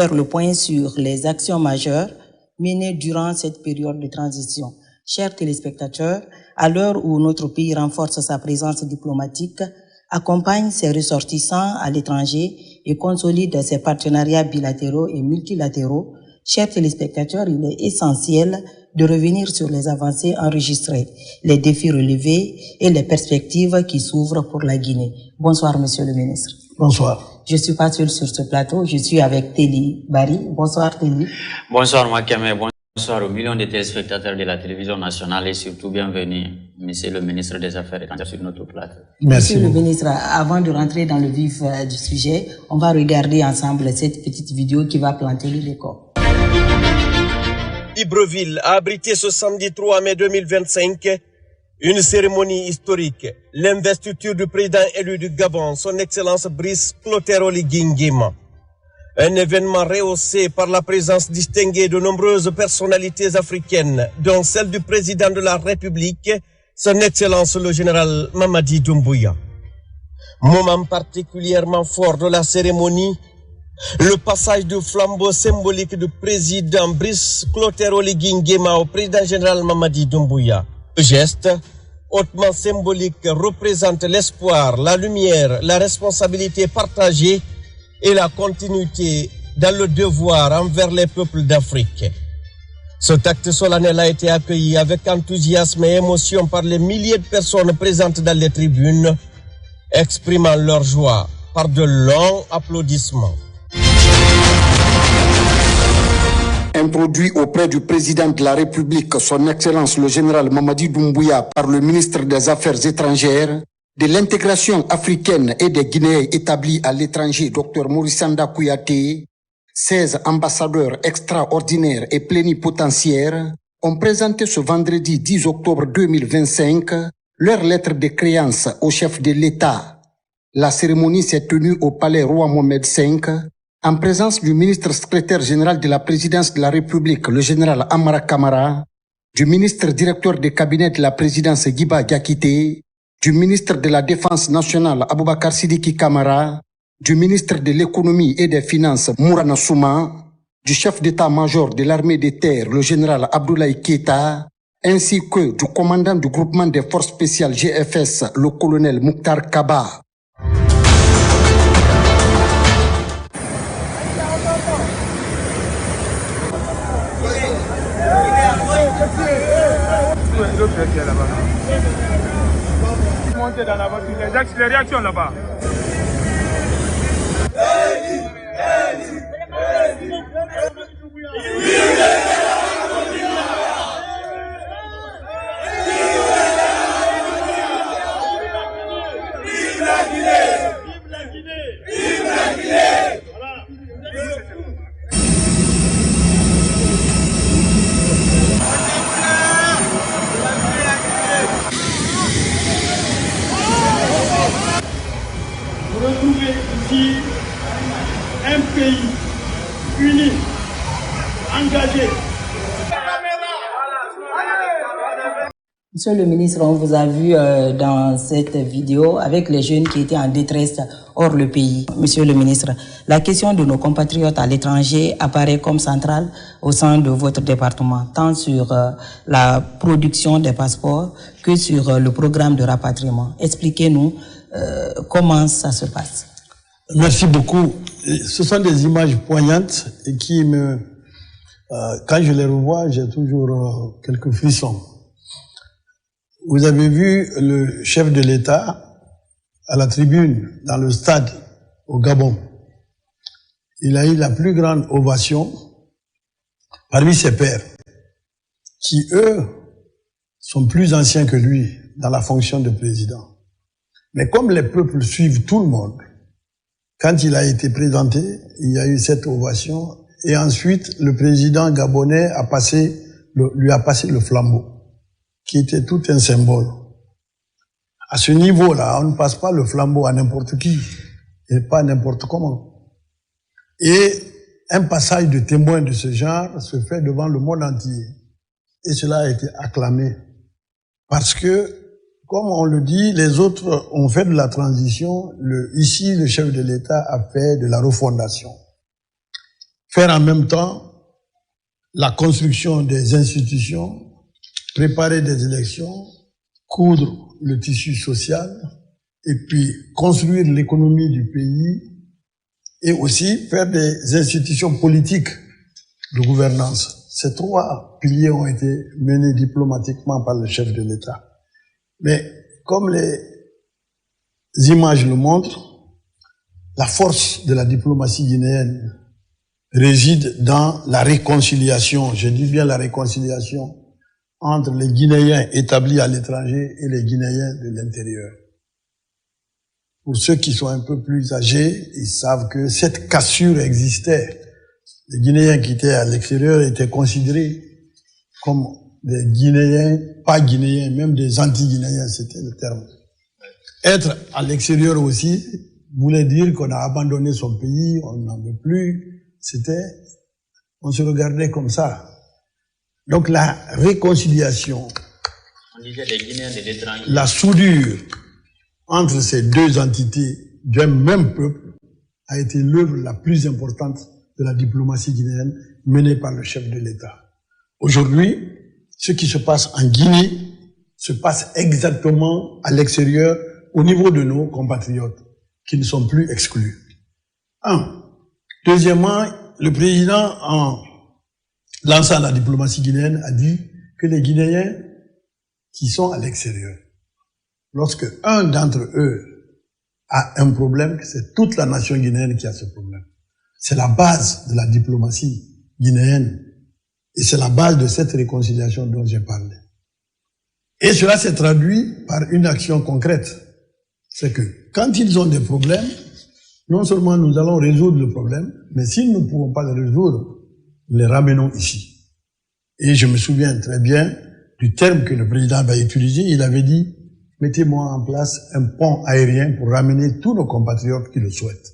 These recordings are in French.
Faire le point sur les actions majeures menées durant cette période de transition. Chers téléspectateurs, à l'heure où notre pays renforce sa présence diplomatique, accompagne ses ressortissants à l'étranger et consolide ses partenariats bilatéraux et multilatéraux, chers téléspectateurs, il est essentiel de revenir sur les avancées enregistrées, les défis relevés et les perspectives qui s'ouvrent pour la Guinée. Bonsoir, Monsieur le ministre. Bonsoir. Je suis pas seul sur ce plateau, je suis avec Téli Bari. Bonsoir, Téli. Bonsoir, Makame. Bonsoir aux millions de téléspectateurs de la télévision nationale et surtout bienvenue, Monsieur le ministre des Affaires étrangères sur notre plateau. Merci. Monsieur le ministre, avant de rentrer dans le vif du sujet, on va regarder ensemble cette petite vidéo qui va planter le décor. Libreville a abrité ce samedi 3 mai 2025 une cérémonie historique, l'investiture du président élu du Gabon, son Excellence Brice Clotaire Oligui Nguema. Un événement rehaussé par la présence distinguée de nombreuses personnalités africaines, dont celle du président de la République, son Excellence le général Mamadi Doumbouya. Moment particulièrement fort de la cérémonie, le passage du flambeau symbolique du président Brice Clotaire Oligui Nguema au président général Mamadi Doumbouya. Le geste, hautement symbolique, représente l'espoir, la lumière, la responsabilité partagée et la continuité dans le devoir envers les peuples d'Afrique. Cet acte solennel a été accueilli avec enthousiasme et émotion par les milliers de personnes présentes dans les tribunes, exprimant leur joie par de longs applaudissements. Introduit auprès du président de la République, son Excellence le général Mamadi Doumbouya, par le ministre des Affaires étrangères, de l'intégration africaine et des Guinéens établis à l'étranger, Dr Morissanda Kouyaté, 16 ambassadeurs extraordinaires et plénipotentiaires ont présenté ce vendredi 10 octobre 2025 leur lettre de créance au chef de l'État. La cérémonie s'est tenue au palais Roi Mohamed V, en présence du ministre secrétaire général de la présidence de la République, le général Amara Kamara, du ministre directeur des cabinets de la présidence Guiba Diakité, du ministre de la Défense nationale Aboubakar Sidiki Kamara, du ministre de l'économie et des finances Mourana Souma, du chef d'état-major de l'armée de terre, le général Abdoulaye Keita, ainsi que du commandant du groupement des forces spéciales GFS, le colonel Mouktar Kaba. Montez dans la voiture, les réactions là-bas. Retrouver ici un pays uni, engagé. Monsieur le ministre, on vous a vu dans cette vidéo avec les jeunes qui étaient en détresse hors le pays. Monsieur le ministre, la question de nos compatriotes à l'étranger apparaît comme centrale au sein de votre département, tant sur la production des passeports que sur le programme de rapatriement. Expliquez-nous comment ça se passe. Merci beaucoup. Ce sont des images poignantes et qui quand je les revois, j'ai toujours quelques frissons. Vous avez vu le chef de l'État à la tribune, dans le stade, au Gabon. Il a eu la plus grande ovation parmi ses pairs, qui, eux, sont plus anciens que lui dans la fonction de président. Mais comme les peuples suivent tout le monde, quand il a été présenté, il y a eu cette ovation, et ensuite, le président gabonais lui a passé le flambeau, qui était tout un symbole. À ce niveau-là, on ne passe pas le flambeau à n'importe qui, et pas n'importe comment. Et un passage de témoin de ce genre se fait devant le monde entier. Et cela a été acclamé. Parce que, comme on le dit, les autres ont fait de la transition. Ici, le chef de l'État a fait de la refondation. faire en même temps la construction des institutions, préparer des élections, coudre le tissu social, et puis construire l'économie du pays, et aussi faire des institutions politiques de gouvernance. Ces trois piliers ont été menés diplomatiquement par le chef de l'État. Mais comme les images le montrent, la force de la diplomatie guinéenne réside dans la réconciliation, je dis bien la réconciliation, entre les Guinéens établis à l'étranger et les Guinéens de l'intérieur. Pour ceux qui sont un peu plus âgés, ils savent que cette cassure existait. Les Guinéens qui étaient à l'extérieur étaient considérés comme des Guinéens, pas Guinéens, même des anti-Guinéens, c'était le terme. Être à l'extérieur aussi voulait dire qu'on a abandonné son pays, on n'en veut plus. On se regardait comme ça. Donc la réconciliation, On disait les Guinéens de l'étranger. la soudure entre ces deux entités d'un même peuple a été l'œuvre la plus importante de la diplomatie guinéenne menée par le chef de l'État. Aujourd'hui, ce qui se passe en Guinée se passe exactement à l'extérieur au niveau de nos compatriotes qui ne sont plus exclus. Deuxièmement, le président, en lançant la diplomatie guinéenne, a dit que les Guinéens qui sont à l'extérieur, lorsque un d'entre eux a un problème, c'est toute la nation guinéenne qui a ce problème. C'est la base de la diplomatie guinéenne. Et c'est la base de cette réconciliation dont j'ai parlé. Et cela s'est traduit par une action concrète. C'est que quand ils ont des problèmes, non seulement nous allons résoudre le problème, mais si nous ne pouvons pas le résoudre, nous les ramenons ici. Et je me souviens très bien du terme que le président avait utilisé. Il avait dit, mettez-moi en place un pont aérien pour ramener tous nos compatriotes qui le souhaitent.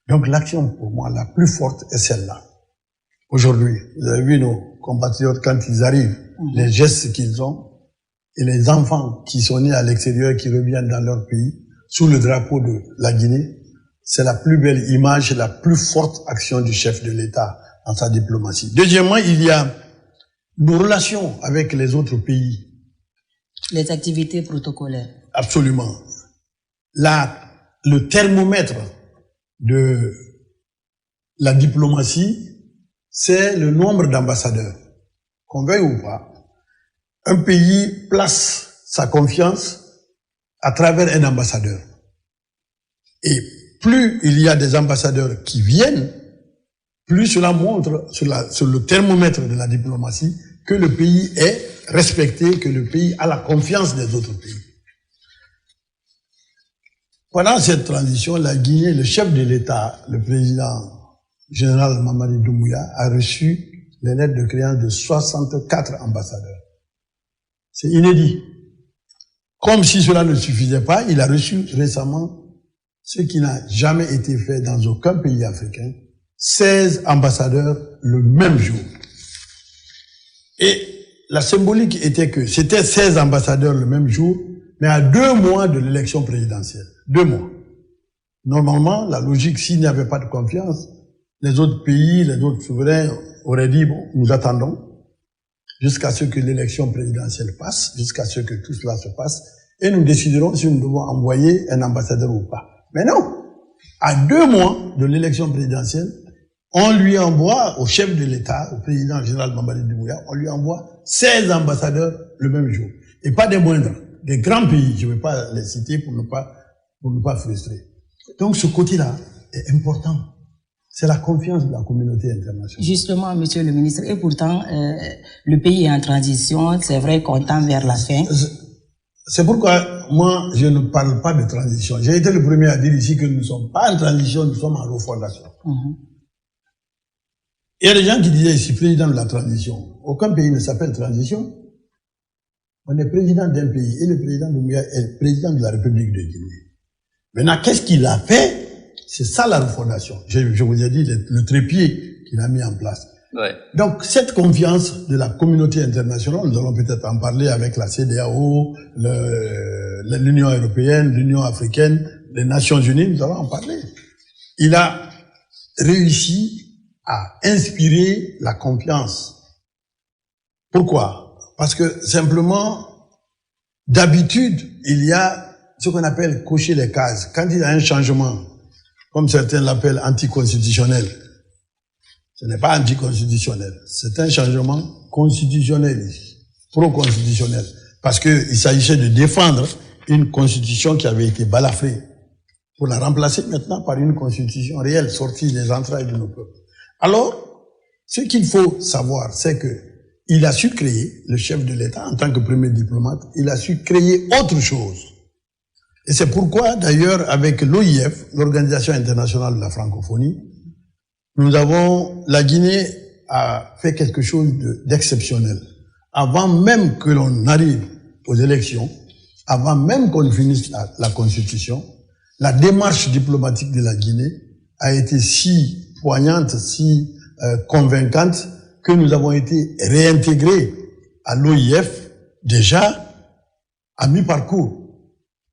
Donc l'action pour moi la plus forte est celle-là. Aujourd'hui, vous avez vu nos compatriotes quand ils arrivent, les gestes qu'ils ont, et les enfants qui sont nés à l'extérieur, qui reviennent dans leur pays, sous le drapeau de la Guinée, c'est la plus belle image, la plus forte action du chef de l'État dans sa diplomatie. Deuxièmement, il y a nos relations avec les autres pays. Les activités protocolaires. Absolument. Le thermomètre de la diplomatie, c'est le nombre d'ambassadeurs. Qu'on veuille ou pas, un pays place sa confiance à travers un ambassadeur. Et plus il y a des ambassadeurs qui viennent, plus cela montre sur le thermomètre de la diplomatie que le pays est respecté, que le pays a la confiance des autres pays. Pendant cette transition, la Guinée, le chef de l'État, le président général Mamadi Doumbouya, a reçu les lettres de créance de 64 ambassadeurs. C'est inédit. Comme si cela ne suffisait pas, il a reçu récemment ce qui n'a jamais été fait dans aucun pays africain, 16 ambassadeurs le même jour. Et la symbolique était que c'était 16 ambassadeurs le même jour, mais à 2 mois de l'élection présidentielle. 2 mois. Normalement, la logique, s'il n'y avait pas de confiance, les autres pays, les autres souverains auraient dit, bon, nous attendons jusqu'à ce que l'élection présidentielle passe, jusqu'à ce que tout cela se passe, et nous déciderons si nous devons envoyer un ambassadeur ou pas. Mais non, à 2 mois de l'élection présidentielle, on lui envoie au chef de l'État, au président général Mamadi Doumbouya, on lui envoie 16 ambassadeurs le même jour. Et pas des moindres, des grands pays, je ne vais pas les citer pour ne pas frustrer. Donc ce côté-là est important. C'est la confiance de la communauté internationale. Justement, monsieur le ministre, et pourtant, le pays est en transition, c'est vrai qu'on tend vers la fin. C'est pourquoi, moi, je ne parle pas de transition. J'ai été le premier à dire ici que nous ne sommes pas en transition, nous sommes en refondation. Il y a des gens qui disaient ici, président de la transition. Aucun pays ne s'appelle transition. On est président d'un pays et le président Doumbouya est président de la République de Guinée. Maintenant, qu'est-ce qu'il a fait? C'est ça la refondation. Je vous ai dit le trépied qu'il a mis en place. Ouais. Donc, cette confiance de la communauté internationale, nous allons peut-être en parler avec la CEDEAO, l'Union européenne, l'Union africaine, les Nations unies, nous allons en parler. Il a réussi a inspiré la confiance. Pourquoi? Parce que simplement, d'habitude, il y a ce qu'on appelle cocher les cases. Quand il y a un changement, comme certains l'appellent anticonstitutionnel, ce n'est pas anticonstitutionnel, c'est un changement constitutionnel, pro-constitutionnel. Parce qu'il s'agissait de défendre une constitution qui avait été balafrée pour la remplacer maintenant par une constitution réelle, sortie des entrailles de nos peuples. Alors, ce qu'il faut savoir, c'est que il a su créer, le chef de l'État, en tant que premier diplomate, il a su créer autre chose. Et c'est pourquoi, d'ailleurs, avec l'OIF, l'Organisation internationale de la francophonie, la Guinée a fait quelque chose d'exceptionnel. Avant même que l'on arrive aux élections, avant même qu'on finisse la Constitution, la démarche diplomatique de la Guinée a été si poignante, si convaincante, que nous avons été réintégrés à l'OIF déjà à mi-parcours.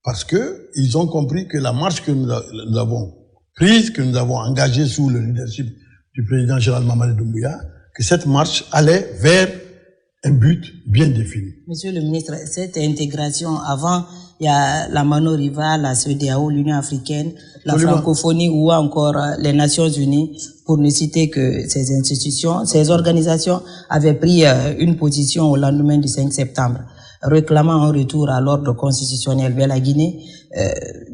Parce que ils ont compris que la marche que nous avons prise, que nous avons engagée sous le leadership du président général Mamadi Doumbouya, que cette marche allait vers un but bien défini. Monsieur le ministre, cette intégration, avant, il y a la MANO-RIVA, la CEDEAO, l'Union africaine, la francophonie ou encore les Nations unies, pour ne citer que ces institutions, ces organisations avaient pris une position au lendemain du 5 septembre, réclamant un retour à l'ordre constitutionnel vers la Guinée,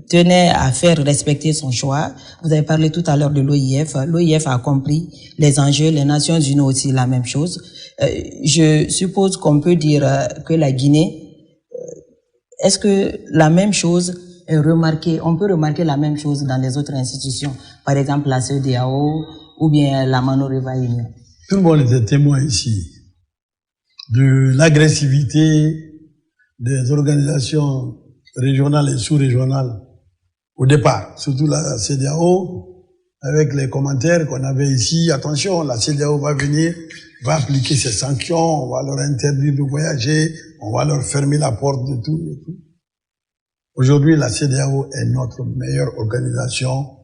tenait à faire respecter son choix. Vous avez parlé tout à l'heure de l'OIF. L'OIF a compris les enjeux, les Nations unies aussi la même chose. Je suppose qu'on peut dire que la Guinée, est-ce que la même chose est remarquée, on peut remarquer la même chose dans les autres institutions, par exemple la CEDEAO ou bien la MANO-RIVA Union? Tout le monde était témoin ici de l'agressivité des organisations régionales et sous-régionales au départ, surtout la CEDEAO, avec les commentaires qu'on avait ici. Attention, la CEDEAO va venir, va appliquer ses sanctions, on va leur interdire de voyager, on va leur fermer la porte de tout et tout. Aujourd'hui, la CEDEAO est notre meilleure organisation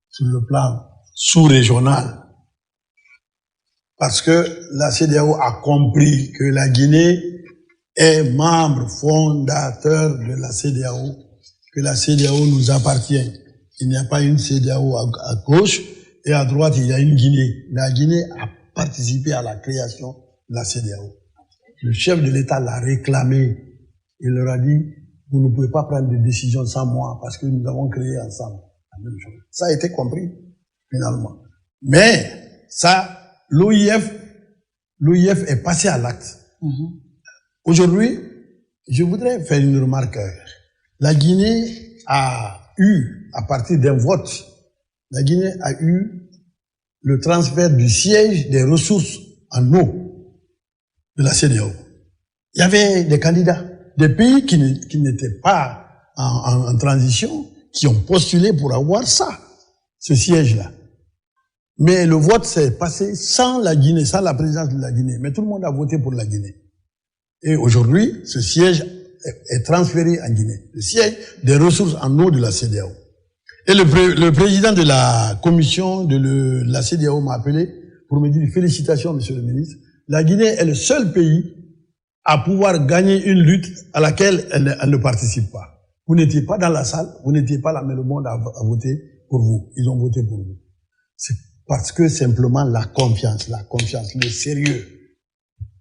sur le plan sous-régional. Parce que la CEDEAO a compris que la Guinée est membre fondateur de la CEDEAO, que la CEDEAO nous appartient. Il n'y a pas une CEDEAO à gauche et à droite, il y a une Guinée. La Guinée a participé à la création de la CEDEAO. Le chef de l'État l'a réclamé. Il leur a dit, vous ne pouvez pas prendre de décision sans moi parce que nous avons créé ensemble la même chose. Ça a été compris, finalement. Mais ça, l'OIF est passé à l'acte. Aujourd'hui, je voudrais faire une remarque. La Guinée a eu, à partir d'un vote, la Guinée a eu le transfert du siège des ressources en eau de la CEDEAO. Il y avait des candidats, des pays qui n'étaient pas en transition, qui ont postulé pour avoir ça, ce siège-là. Mais le vote s'est passé sans la Guinée, sans la présence de la Guinée. Mais tout le monde a voté pour la Guinée. Et aujourd'hui, ce siège est transféré en Guinée. Le siège des ressources en eau de la CEDEAO. Et le président de la commission de la CEDEAO m'a appelé pour me dire félicitations, monsieur le ministre. La Guinée est le seul pays à pouvoir gagner une lutte à laquelle elle ne participe pas. Vous n'étiez pas dans la salle, vous n'étiez pas là, mais le monde a voté pour vous. Ils ont voté pour vous. C'est parce que simplement la confiance, le sérieux.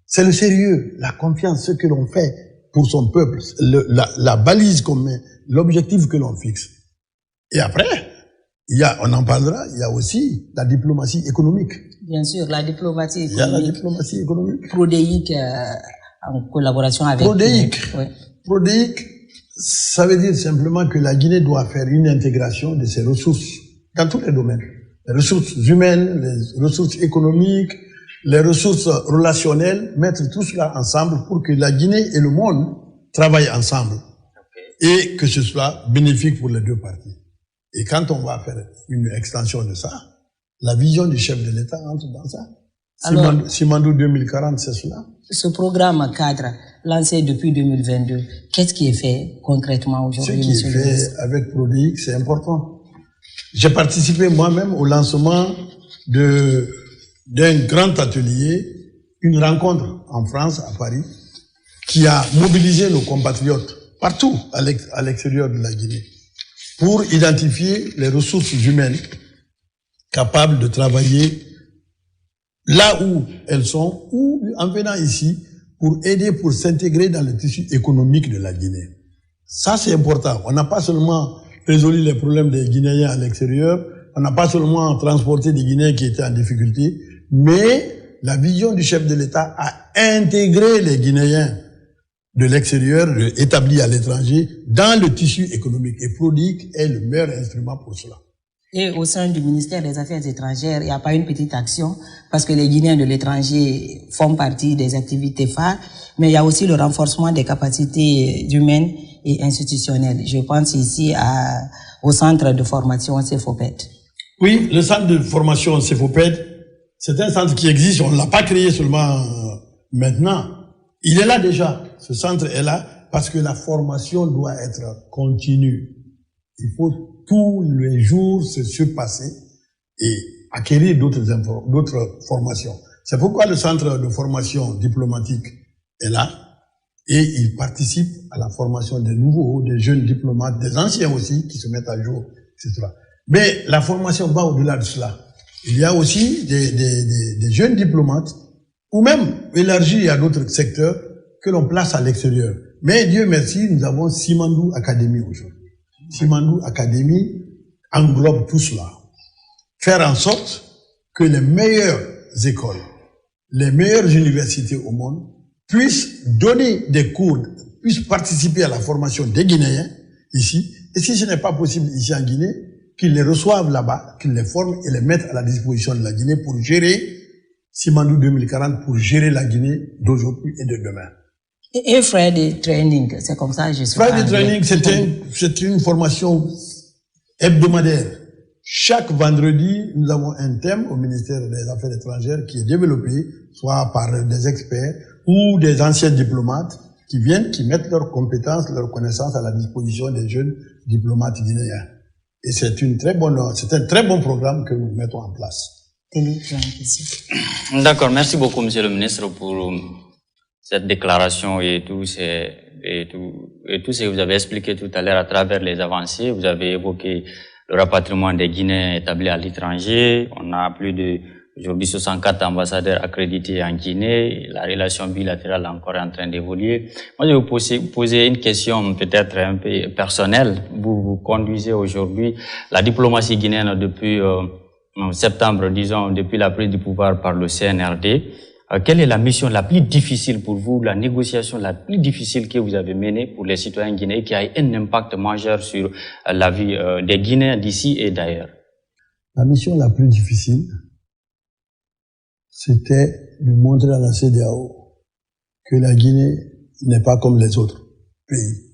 C'est le sérieux, la confiance, ce que l'on fait pour son peuple, la balise qu'on met, l'objectif que l'on fixe. Et après, on en parlera, il y a aussi la diplomatie économique. Bien sûr, la diplomatie économique. Il y a la diplomatie économique. Prodéique, en collaboration avec... Prodéique. Oui. Prodéique, ça veut dire simplement que la Guinée doit faire une intégration de ses ressources dans tous les domaines. Les ressources humaines, les ressources économiques, les ressources relationnelles, mettre tout cela ensemble pour que la Guinée et le monde travaillent ensemble. Et que ce soit bénéfique pour les deux parties. Et quand on va faire une extension de ça, la vision du chef de l'État entre dans ça. Alors, Simandou 2040, c'est cela. Ce programme cadre, lancé depuis 2022, qu'est-ce qui est fait concrètement aujourd'hui, monsieur le ministre? Ce qui est fait avec Prodéique, c'est important. J'ai participé moi-même au lancement de d'un grand atelier, une rencontre en France, à Paris, qui a mobilisé nos compatriotes partout à l'extérieur de la Guinée pour identifier les ressources humaines capables de travailler là où elles sont ou en venant ici pour aider, pour s'intégrer dans le tissu économique de la Guinée. Ça, c'est important. On n'a pas seulement résolu les problèmes des Guinéens à l'extérieur, on n'a pas seulement transporté des Guinéens qui étaient en difficulté, mais la vision du chef de l'État a intégré les Guinéens de l'extérieur, établis à l'étranger, dans le tissu économique. Et PRODIC est le meilleur instrument pour cela. Et au sein du ministère des Affaires étrangères, il n'y a pas une petite action, parce que les Guinéens de l'étranger font partie des activités phares, mais il y a aussi le renforcement des capacités humaines et institutionnelles. Je pense ici au centre de formation CEFOPED. Oui, le centre de formation CEFOPED, c'est un centre qui existe, on ne l'a pas créé seulement maintenant. Il est là déjà, ce centre est là, parce que la formation doit être continue. Il faut tous les jours se surpasser et acquérir d'autres formations. C'est pourquoi le centre de formation diplomatique est là et il participe à la formation des nouveaux, des jeunes diplomates, des anciens aussi qui se mettent à jour, etc. Mais la formation va au-delà de cela. Il y a aussi des jeunes diplomates ou même élargis à d'autres secteurs que l'on place à l'extérieur. Mais Dieu merci, nous avons Simandou Academy aujourd'hui. Simandou Academy englobe tout cela. Faire en sorte que les meilleures écoles, les meilleures universités au monde puissent donner des cours, puissent participer à la formation des Guinéens ici. Et si ce n'est pas possible ici en Guinée, qu'ils les reçoivent là-bas, qu'ils les forment et les mettent à la disposition de la Guinée pour gérer Simandou 2040, pour gérer la Guinée d'aujourd'hui et de demain. Et Friday Training, c'est comme ça, je suis Friday Training, c'est une formation hebdomadaire. Chaque vendredi, nous avons un thème au ministère des Affaires étrangères qui est développé, soit par des experts ou des anciens diplomates qui viennent, qui mettent leurs compétences, leurs connaissances à la disposition des jeunes diplomates guinéens. Et c'est un très bon programme que nous mettons en place. D'accord, merci beaucoup, Monsieur le Ministre, pour cette déclaration et tout ce que vous avez expliqué tout à l'heure à travers les avancées. Vous avez évoqué le rapatriement des Guinéens établis à l'étranger. On a plus de, aujourd'hui, 64 ambassadeurs accrédités en Guinée. La relation bilatérale est encore en train d'évoluer. Moi, je vais vous poser une question peut-être un peu personnelle. Vous conduisez aujourd'hui la diplomatie guinéenne depuis septembre, disons, depuis la prise du pouvoir par le CNRD. Quelle est la mission la plus difficile pour vous, la négociation la plus difficile que vous avez menée pour les citoyens guinéens qui a un impact majeur sur la vie des Guinéens d'ici et d'ailleurs? La mission la plus difficile, c'était de montrer à la CEDEAO que la Guinée n'est pas comme les autres pays.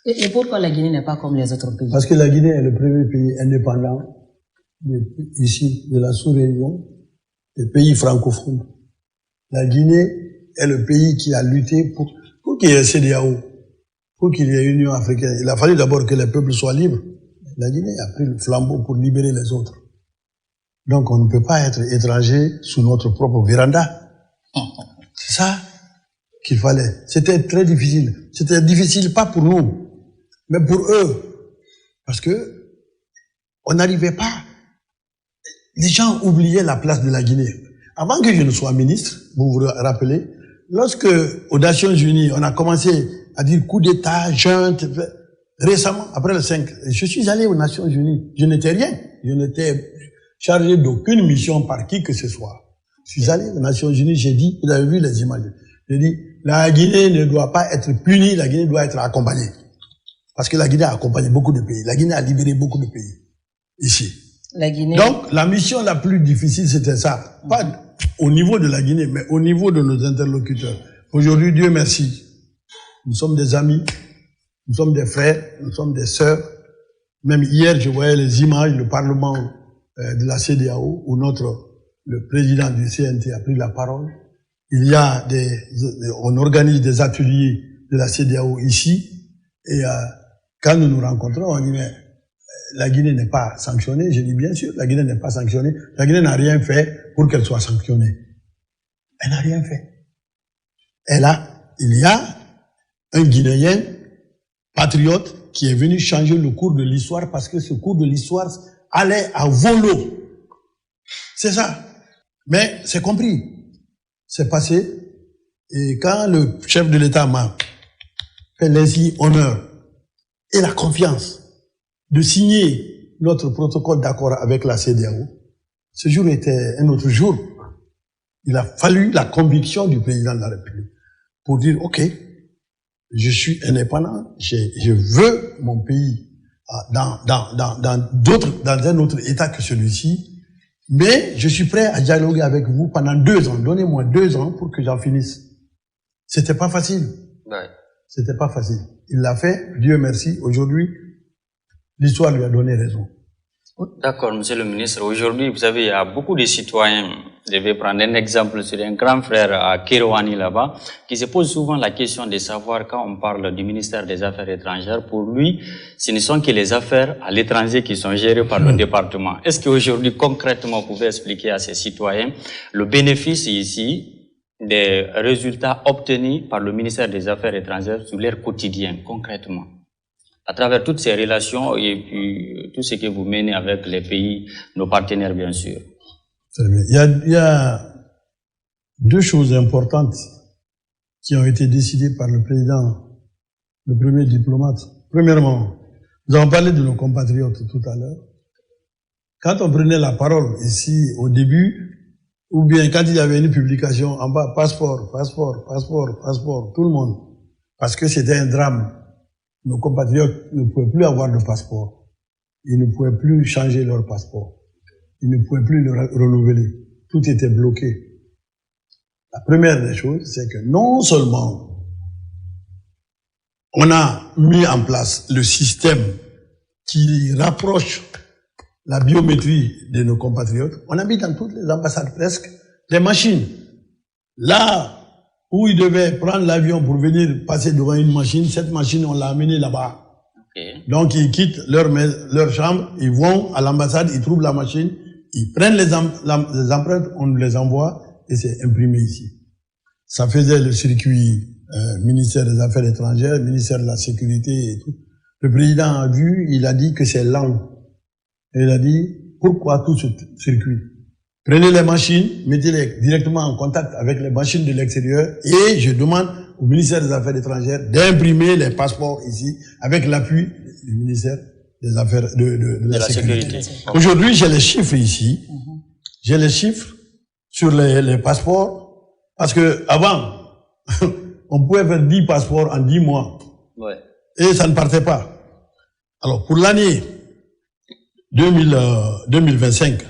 Et pourquoi la Guinée n'est pas comme les autres pays? Parce que la Guinée est le premier pays indépendant ici de la sous-région, des pays francophones. La Guinée est le pays qui a lutté pour qu'il y ait CEDEAO, pour qu'il y ait Union africaine. Il a fallu d'abord que les peuples soient libres. La Guinée a pris le flambeau pour libérer les autres. Donc on ne peut pas être étranger sous notre propre véranda. C'est ça qu'il fallait. C'était très difficile. C'était difficile pas pour nous, mais pour eux. Parce que on n'arrivait pas. Les gens oubliaient la place de la Guinée. Avant que je ne sois ministre, vous vous rappelez, lorsque aux Nations Unies, on a commencé à dire coup d'État, junte, récemment, après le 5, je suis allé aux Nations Unies. Je n'étais rien. Je n'étais chargé d'aucune mission par qui que ce soit. Je suis allé aux Nations Unies, j'ai dit, vous avez vu les images, j'ai dit, la Guinée ne doit pas être punie, la Guinée doit être accompagnée. Parce que la Guinée a accompagné beaucoup de pays. La Guinée a libéré beaucoup de pays. Ici. La Guinée. Donc, la mission la plus difficile, c'était ça. Pas au niveau de la Guinée, mais au niveau de nos interlocuteurs. Aujourd'hui, Dieu merci. Nous sommes des amis, nous sommes des frères, nous sommes des sœurs. Même hier, je voyais les images, le Parlement de la CEDEAO, où le président du CNT a pris la parole. Il y a on organise des ateliers de la CEDEAO ici, et quand nous nous rencontrons, on dit, mais la Guinée n'est pas sanctionnée. Je dis bien sûr, la Guinée n'est pas sanctionnée. La Guinée n'a rien fait pour qu'elle soit sanctionnée. Elle n'a rien fait. Il y a un Guinéen patriote qui est venu changer le cours de l'histoire parce que ce cours de l'histoire allait à volo. C'est ça. Mais c'est compris. C'est passé. Et quand le chef de l'État m'a fait l'insigne honneur et la confiance de signer notre protocole d'accord avec la CEDEAO, ce jour était un autre jour. Il a fallu la conviction du président de la République pour dire, OK, je suis indépendant, je veux mon pays dans un autre état que celui-ci, mais je suis prêt à dialoguer avec vous pendant 2 ans. Donnez-moi 2 ans pour que j'en finisse. C'était pas facile. Ouais. C'était pas facile. Il l'a fait, Dieu merci. Aujourd'hui, l'histoire lui a donné raison. D'accord, monsieur le ministre. Aujourd'hui, vous savez, il y a beaucoup de citoyens, je vais prendre un exemple sur un grand frère à Kérouani là-bas, qui se pose souvent la question de savoir quand on parle du ministère des Affaires étrangères, pour lui, ce ne sont que les affaires à l'étranger qui sont gérées par le département. Est-ce qu'aujourd'hui, concrètement, vous pouvez expliquer à ces citoyens le bénéfice ici des résultats obtenus par le ministère des Affaires étrangères sur leur quotidien, concrètement, à travers toutes ces relations et puis tout ce que vous menez avec les pays, nos partenaires bien sûr? Très bien. Il y a 2 choses importantes qui ont été décidées par le président, le premier diplomate. Premièrement, nous avons parlé de nos compatriotes tout à l'heure. Quand on prenait la parole ici au début, ou bien quand il y avait une publication en bas, passeport, tout le monde, parce que c'était un drame. Nos compatriotes ne pouvaient plus avoir de passeport. Ils ne pouvaient plus changer leur passeport. Ils ne pouvaient plus le renouveler. Tout était bloqué. La première des choses, c'est que non seulement on a mis en place le système qui rapproche la biométrie de nos compatriotes, on a mis dans toutes les ambassades presque des machines. Là où ils devaient prendre l'avion pour venir passer devant une machine, cette machine, on l'a amenée là-bas. Okay. Donc, ils quittent leur chambre, ils vont à l'ambassade, ils trouvent la machine, ils prennent les empreintes, on nous les envoie et c'est imprimé ici. Ça faisait le circuit ministère des Affaires étrangères, ministère de la Sécurité et tout. Le président a vu, il a dit que c'est lent. Et il a dit, pourquoi tout ce circuit? Prenez les machines, mettez-les directement en contact avec les machines de l'extérieur et je demande au ministère des Affaires étrangères d'imprimer les passeports ici avec l'appui du ministère des Affaires de la Sécurité. Aujourd'hui, j'ai les chiffres ici. J'ai les chiffres sur les passeports parce que avant, on pouvait faire 10 passeports en 10 mois. Ouais. Et ça ne partait pas. Alors, pour l'année 2025,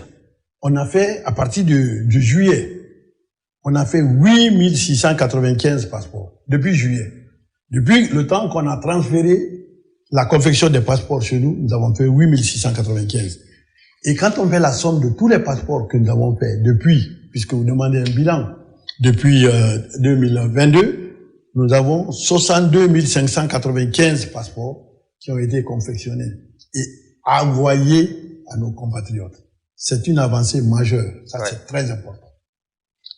on a fait, à partir de juillet, on a fait 8695 passeports, depuis juillet. Depuis le temps qu'on a transféré la confection des passeports chez nous, nous avons fait 8695. Et quand on fait la somme de tous les passeports que nous avons fait depuis, puisque vous demandez un bilan, depuis 2022, nous avons 62 595 passeports qui ont été confectionnés et envoyés à nos compatriotes. C'est une avancée majeure. Ça, ouais. C'est très important.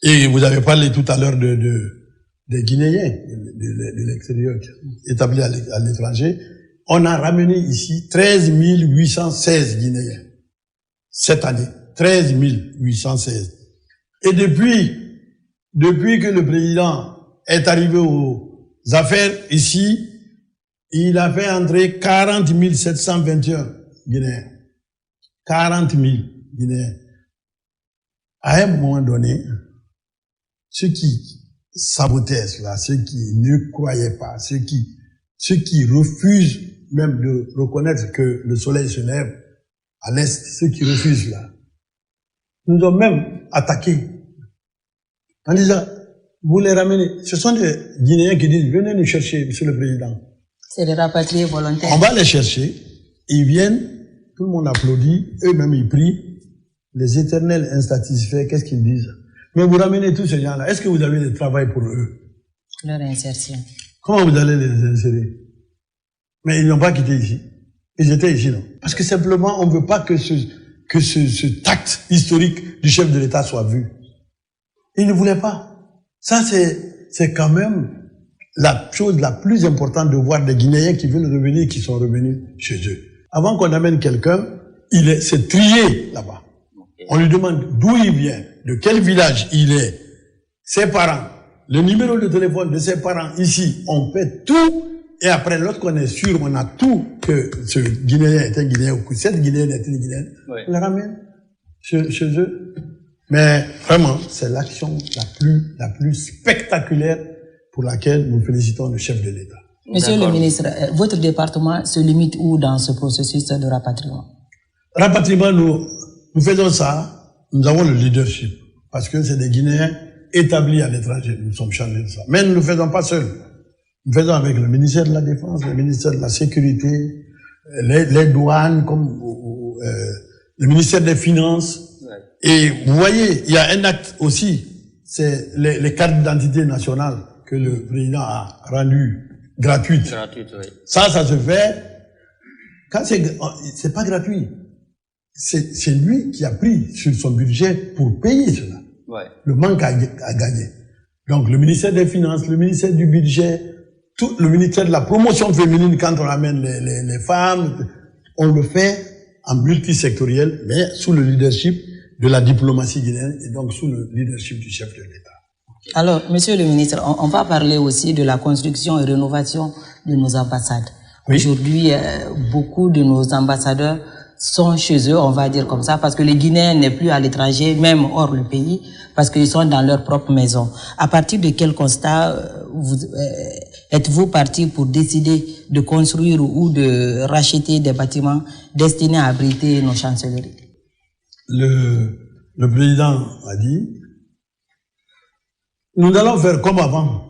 Et vous avez parlé tout à l'heure des Guinéens de l'extérieur établis à l'étranger. On a ramené ici 13 816 Guinéens. Cette année. 13 816. Et depuis que le président est arrivé aux affaires ici, il a fait entrer 40 721 Guinéens. 40 000 Guinéens. À un moment donné, ceux qui sabotaient cela, ceux qui ne croyaient pas, ceux qui refusent même de reconnaître que le soleil se lève à l'est, ceux qui refusent là, nous ont même attaqués en disant, vous les ramenez. Ce sont des Guinéens qui disent, venez nous chercher, monsieur le président. C'est des rapatriés volontaires. On va les chercher, ils viennent, tout le monde applaudit, eux-mêmes ils prient. Les éternels insatisfaits, qu'est-ce qu'ils disent? Mais vous ramenez tous ces gens-là, est-ce que vous avez du travail pour eux? Leur insertion. Comment vous allez les insérer? Mais ils n'ont pas quitté ici. Ils étaient ici, non? Parce que simplement, on ne veut pas que ce tact historique du chef de l'État soit vu. Ils ne voulaient pas. Ça, c'est quand même la chose la plus importante de voir des Guinéens qui veulent revenir, qui sont revenus chez eux. Avant qu'on amène quelqu'un, c'est trié là-bas. On lui demande d'où il vient, de quel village il est, ses parents, le numéro de téléphone de ses parents ici. On fait tout. Et après, lorsqu'on est sûr, on a tout, que ce Guinéen est un Guinéen ou que cette Guinéenne est une Guinéenne, on le ramène chez eux. Mais vraiment, c'est l'action la plus spectaculaire pour laquelle nous félicitons le chef de l'État. Monsieur le ministre, votre département se limite où dans ce processus de rapatriement? Rapatriement, nous faisons ça, nous avons le leadership, parce que c'est des Guinéens établis à l'étranger, nous sommes chargés de ça. Mais nous ne le faisons pas seuls. Nous faisons avec le ministère de la Défense, le ministère de la Sécurité, les douanes, comme le ministère des Finances. Et vous voyez, il y a un acte aussi, c'est les cartes d'identité nationales que le président a rendues gratuites. Oui. Ça se fait, quand c'est pas gratuit. C'est lui qui a pris sur son budget pour payer cela. Ouais. Le manque à gagner. Donc le ministère des Finances, le ministère du Budget, tout le ministère de la promotion féminine, quand on amène les femmes, on le fait en multisectoriel, mais sous le leadership de la diplomatie guinéenne et donc sous le leadership du chef de l'État. Alors, monsieur le ministre, on va parler aussi de la construction et rénovation de nos ambassades. Oui. Aujourd'hui, beaucoup de nos ambassadeurs sont chez eux, on va dire comme ça, parce que les Guinéens n'est plus à l'étranger, même hors le pays, parce qu'ils sont dans leur propre maison. À partir de quel constat êtes-vous parti pour décider de construire ou de racheter des bâtiments destinés à abriter nos chancelleries? Le président a dit, nous allons faire comme avant.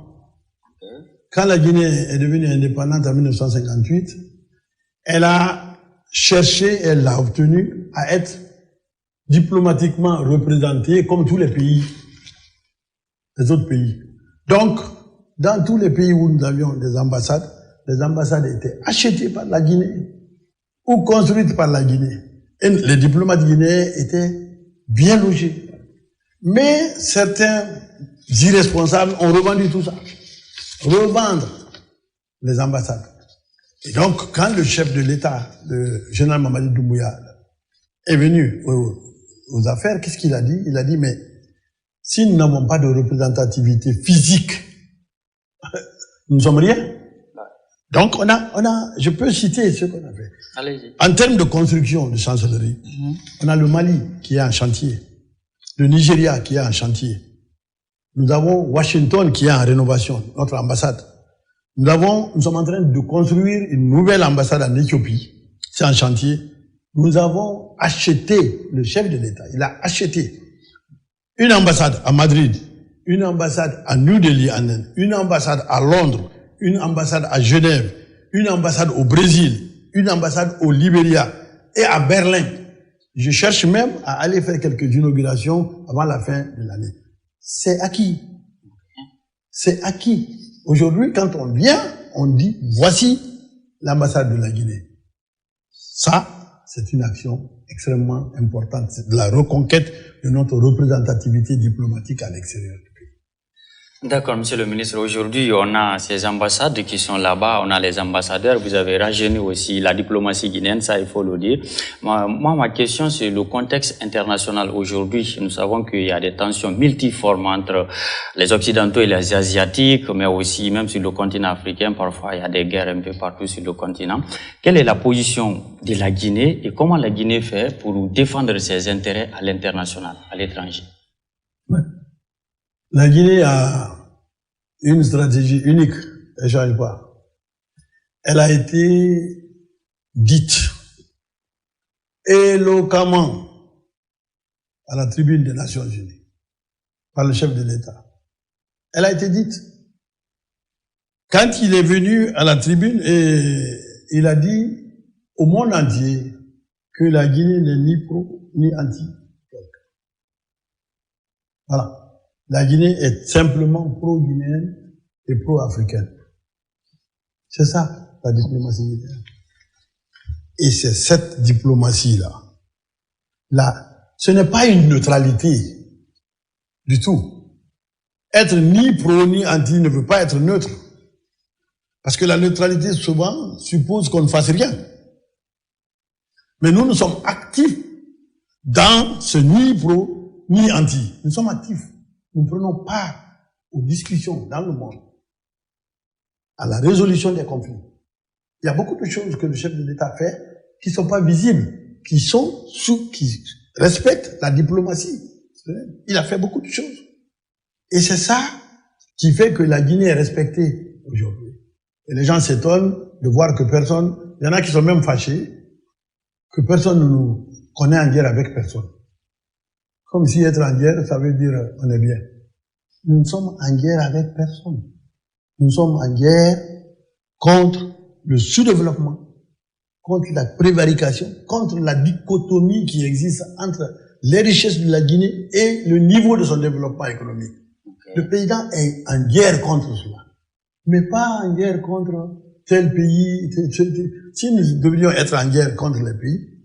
Quand la Guinée est devenue indépendante en 1958, elle a cherché, elle l'a obtenu à être diplomatiquement représentée comme tous les pays, les autres pays. Donc, dans tous les pays où nous avions des ambassades, les ambassades étaient achetées par la Guinée ou construites par la Guinée. Et les diplomates guinéens étaient bien logés. Mais certains irresponsables ont revendu tout ça. Revendre les ambassades. Et donc, quand le chef de l'État, le général Mamadi Doumbouya, est venu aux affaires, qu'est-ce qu'il a dit? Il a dit, mais si nous n'avons pas de représentativité physique, nous ne sommes rien. Donc, je peux citer ce qu'on a fait. Allez-y. En termes de construction de chancellerie, on a le Mali qui est en chantier, le Nigeria qui est en chantier. Nous avons Washington qui est en rénovation, notre ambassade. Nous sommes en train de construire une nouvelle ambassade en Éthiopie. C'est en chantier. Nous avons acheté, le chef de l'État, il a acheté une ambassade à Madrid, une ambassade à New Delhi en Inde, une ambassade à Londres, une ambassade à Genève, une ambassade au Brésil, une ambassade au Libéria et à Berlin. Je cherche même à aller faire quelques inaugurations avant la fin de l'année. C'est acquis. C'est acquis. Aujourd'hui, quand on vient, on dit, voici l'ambassade de la Guinée. Ça, c'est une action extrêmement importante. C'est de la reconquête de notre représentativité diplomatique à l'extérieur du pays. D'accord, monsieur le ministre. Aujourd'hui, on a ces ambassades qui sont là-bas, on a les ambassadeurs. Vous avez rajeuni aussi la diplomatie guinéenne, ça, il faut le dire. Moi, ma question, c'est le contexte international. Aujourd'hui, nous savons qu'il y a des tensions multiformes entre les Occidentaux et les Asiatiques, mais aussi, même sur le continent africain, parfois, il y a des guerres un peu partout sur le continent. Quelle est la position de la Guinée et comment la Guinée fait pour défendre ses intérêts à l'international, à l'étranger? Ouais. La Guinée a une stratégie unique, elle ne change pas. Elle a été dite éloquemment à la tribune des Nations Unies par le chef de l'État. Elle a été dite. Quand il est venu à la tribune, et il a dit au monde entier que la Guinée n'est ni pro ni anti. Voilà. La Guinée est simplement pro-guinéenne et pro-africaine. C'est ça, la diplomatie guinéenne. Et c'est cette diplomatie-là. Là, ce n'est pas une neutralité du tout. Être ni pro ni anti ne veut pas être neutre. Parce que la neutralité, souvent, suppose qu'on ne fasse rien. Mais nous sommes actifs dans ce ni pro ni anti. Nous sommes actifs. Nous prenons part aux discussions dans le monde, à la résolution des conflits. Il y a beaucoup de choses que le chef de l'État fait qui ne sont pas visibles, qui respectent la diplomatie. Il a fait beaucoup de choses. Et c'est ça qui fait que la Guinée est respectée aujourd'hui. Et les gens s'étonnent de voir que personne, il y en a qui sont même fâchés, que personne ne nous connaît en guerre avec personne. Comme si être en guerre, ça veut dire on est bien. Nous sommes en guerre avec personne. Nous sommes en guerre contre le sous-développement, contre la prévarication, contre la dichotomie qui existe entre les richesses de la Guinée et le niveau de son développement économique. Le président est en guerre contre cela, mais pas en guerre contre tel pays. Si nous devrions être en guerre contre les pays,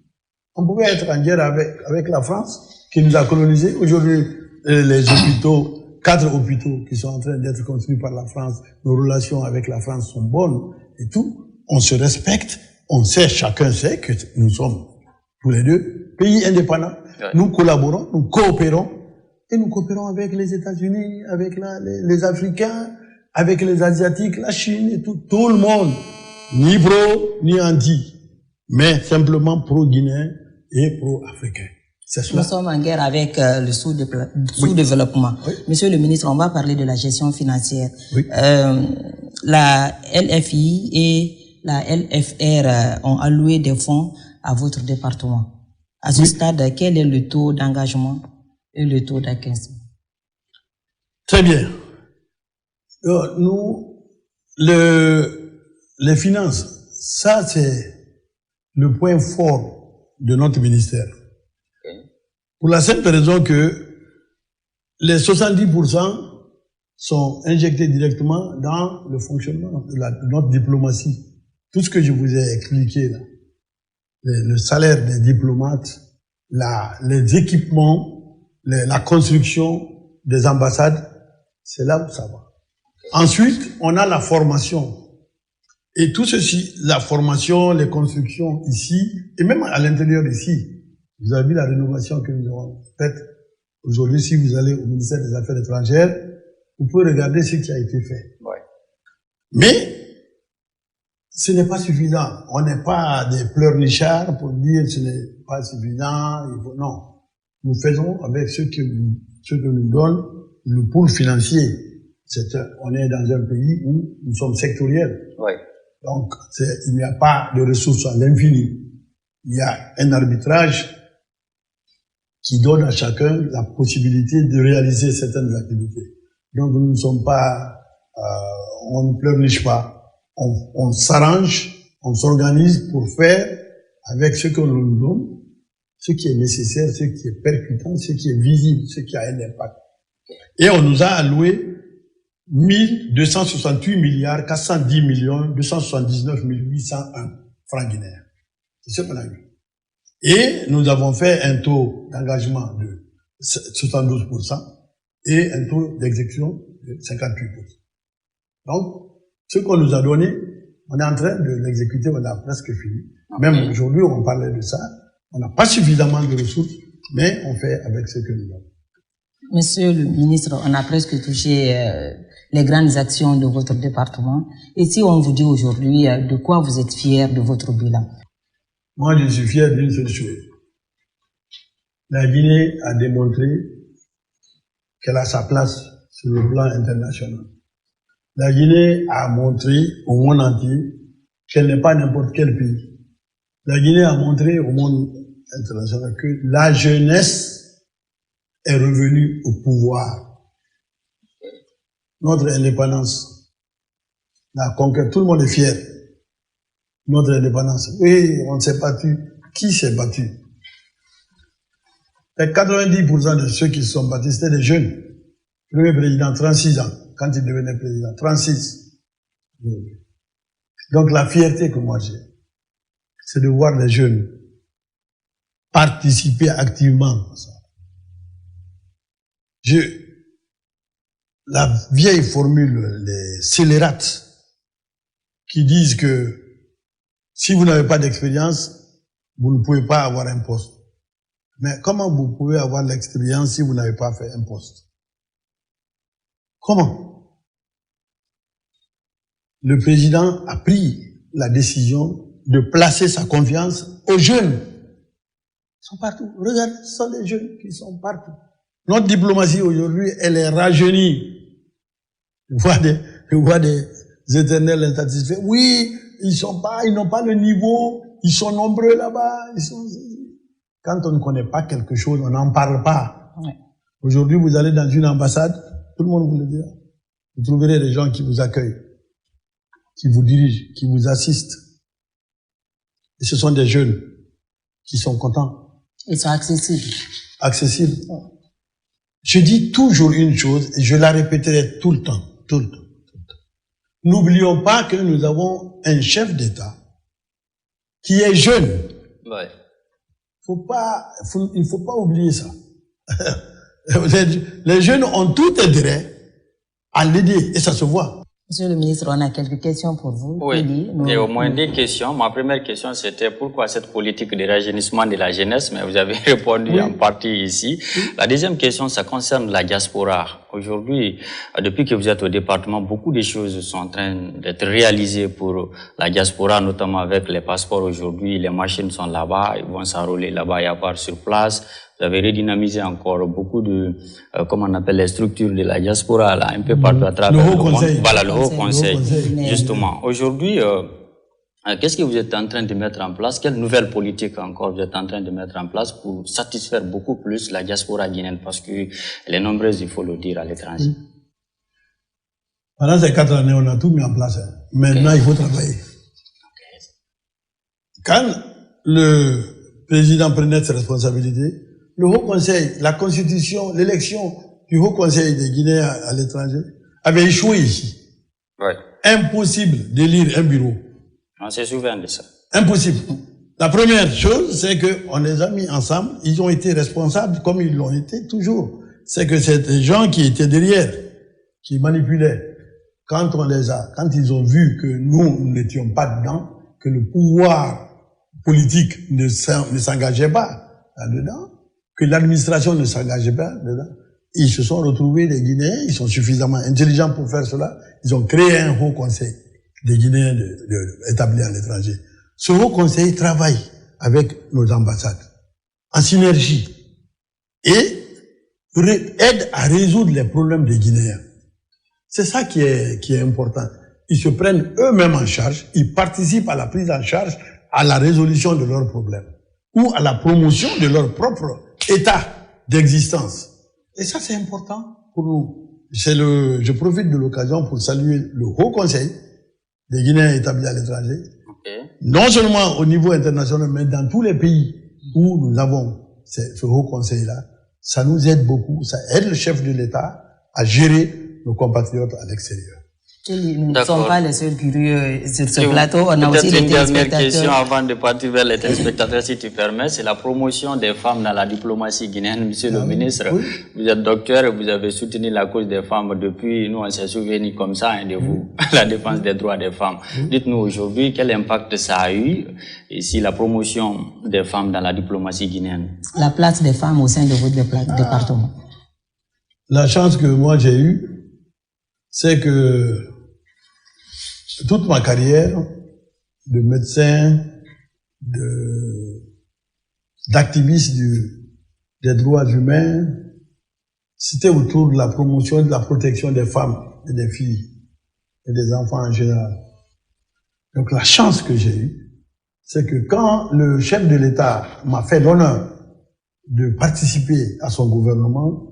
on pouvait être en guerre avec la France qui nous a colonisés. Aujourd'hui, les hôpitaux, 4 hôpitaux qui sont en train d'être construits par la France, nos relations avec la France sont bonnes et tout. On se respecte, on sait, chacun sait que nous sommes tous les deux pays indépendants. Nous collaborons, nous coopérons, et nous coopérons avec les États-Unis, avec les Africains, avec les Asiatiques, la Chine et tout le monde. Ni pro, ni anti, mais simplement pro-guinéen et pro-africain. C'est cela. Nous sommes en guerre avec le sous-développement. Oui. Monsieur le ministre, on va parler de la gestion financière. Oui. La LFI et la LFR ont alloué des fonds à votre département. À ce stade, quel est le taux d'engagement et le taux d'acquisition? Très bien. Nous, les finances, ça c'est le point fort de notre ministère. Pour la simple raison que les 70% sont injectés directement dans le fonctionnement de notre diplomatie. Tout ce que je vous ai expliqué là, le salaire des diplomates, les équipements, la construction des ambassades, c'est là où ça va. Ensuite, on a la formation. Et tout ceci, la formation, les constructions ici, et même à l'intérieur ici, vous avez vu la rénovation que nous avons faite. Aujourd'hui, si vous allez au ministère des Affaires étrangères, vous pouvez regarder ce qui a été fait. Ouais. Mais, ce n'est pas suffisant. On n'est pas des pleurnichards pour dire ce n'est pas suffisant. Non. Nous faisons avec ce que nous donne le pool financier. On est dans un pays où nous sommes sectoriels. Ouais. Donc, il n'y a pas de ressources à l'infini. Il y a un arbitrage qui donne à chacun la possibilité de réaliser certaines activités. Donc, nous ne sommes pas, on ne pleurniche pas. On s'arrange, on s'organise pour faire avec ce qu'on nous donne, ce qui est nécessaire, ce qui est percutant, ce qui est visible, ce qui a un impact. Et on nous a alloué 1268 milliards 410 millions 279 801 francs guinéens. C'est ce qu'on a eu. Et nous avons fait un taux d'engagement de 72% et un taux d'exécution de 58%. Donc, ce qu'on nous a donné, on est en train de l'exécuter, on a presque fini. Même aujourd'hui, on parlait de ça. On n'a pas suffisamment de ressources, mais on fait avec ce que nous avons. Monsieur le ministre, on a presque touché les grandes actions de votre département. Et si on vous dit aujourd'hui de quoi vous êtes fier de votre bilan? Moi, je suis fier d'une seule chose. La Guinée a démontré qu'elle a sa place sur le plan international. La Guinée a montré au monde entier qu'elle n'est pas n'importe quel pays. La Guinée a montré au monde international que la jeunesse est revenue au pouvoir. Notre indépendance, la conquête, tout le monde est fier. Notre indépendance. Oui, on s'est battu. Qui s'est battu? 90% de ceux qui se sont battus, c'était des jeunes. Le premier président, 36 ans, quand il devenait président, 36. Donc la fierté que moi j'ai, c'est de voir les jeunes participer activement à ça. La vieille formule, les scélérates, qui disent que si vous n'avez pas d'expérience, vous ne pouvez pas avoir un poste. Mais comment vous pouvez avoir l'expérience si vous n'avez pas fait un poste? Comment? Le président a pris la décision de placer sa confiance aux jeunes. Ils sont partout. Regardez, ce sont des jeunes qui sont partout. Notre diplomatie aujourd'hui, elle est rajeunie. Je vois des éternels insatisfaits. Oui, ils n'ont pas le niveau, ils sont nombreux là-bas. Quand on ne connaît pas quelque chose, on n'en parle pas. Ouais. Aujourd'hui, vous allez dans une ambassade, tout le monde vous le dira. Vous trouverez des gens qui vous accueillent, qui vous dirigent, qui vous assistent. Et ce sont des jeunes qui sont contents. Ils sont accessibles. Accessibles. Ouais. Je dis toujours une chose, et je la répéterai tout le temps. N'oublions pas que nous avons un chef d'État qui est jeune. Ouais. Il faut pas oublier ça. Les jeunes ont tout intérêt à l'aider, et ça se voit. Monsieur le ministre, on a quelques questions pour vous. Oui, et au moins des questions. Ma première question, c'était pourquoi cette politique de rajeunissement de la jeunesse, mais vous avez répondu en partie ici. La deuxième question, ça concerne la diaspora. Aujourd'hui, depuis que vous êtes au département, beaucoup de choses sont en train d'être réalisées pour la diaspora, notamment avec les passeports aujourd'hui. Les machines sont là-bas, ils vont s'enrôler là-bas et avoir sur place. Vous avez redynamisé encore beaucoup de, comment on appelle les structures de la diaspora, là, un peu partout à travers le monde. Voilà, le Haut Conseil. Justement. Aujourd'hui, qu'est-ce que vous êtes en train de mettre en place? Quelle nouvelle politique encore vous êtes en train de mettre en place pour satisfaire beaucoup plus la diaspora guinéenne? Parce que elle est nombreuse, il faut le dire, à l'étranger. Pendant ces 4 années, on a tout mis en place. Maintenant, il faut travailler. Quand le président prenait ses responsabilités, le Haut Conseil, la Constitution, l'élection du Haut Conseil des Guinéens à l'étranger avait échoué ici. Ouais. Impossible d'élire un bureau. On se souvient de ça. Impossible. La première chose, c'est qu'on les a mis ensemble, ils ont été responsables comme ils l'ont été toujours. C'est que c'est des gens qui étaient derrière, qui manipulaient. Quand ils ont vu que nous n'étions pas dedans, que le pouvoir politique ne s'engageait pas là-dedans, que l'administration ne s'engageait pas dedans, ils se sont retrouvés, les Guinéens, ils sont suffisamment intelligents pour faire cela, ils ont créé un Haut Conseil des Guinéens établis à l'étranger. Ce Haut Conseil travaille avec nos ambassades, en synergie, et aide à résoudre les problèmes des Guinéens. C'est ça qui est important. Ils se prennent eux-mêmes en charge, ils participent à la prise en charge, à la résolution de leurs problèmes, ou à la promotion de leur propre état d'existence. Et ça, c'est important pour nous. Je profite de l'occasion pour saluer le Haut Conseil des Guinéens établis à l'étranger. Non seulement au niveau international, mais dans tous les pays où nous avons ce Haut Conseil-là. Ça nous aide beaucoup, ça aide le chef de l'État à gérer nos compatriotes à l'extérieur. Nous ne sommes pas les seuls curieux sur ce plateau. On a aussi les téléspectateurs. Une dernière question avant de partir vers les téléspectateurs, si tu permets. C'est la promotion des femmes dans la diplomatie guinéenne. Monsieur le ministre, vous êtes docteur et vous avez soutenu la cause des femmes depuis, nous on s'est souvenu comme ça de vous, la défense des droits des femmes. Dites-nous aujourd'hui quel impact ça a eu ici la promotion des femmes dans la diplomatie guinéenne. La place des femmes au sein de votre département. La chance que moi j'ai eue, c'est que toute ma carrière de médecin, d'activiste des droits humains, c'était autour de la promotion et de la protection des femmes et des filles et des enfants en général. Donc la chance que j'ai eue, c'est que quand le chef de l'État m'a fait l'honneur de participer à son gouvernement,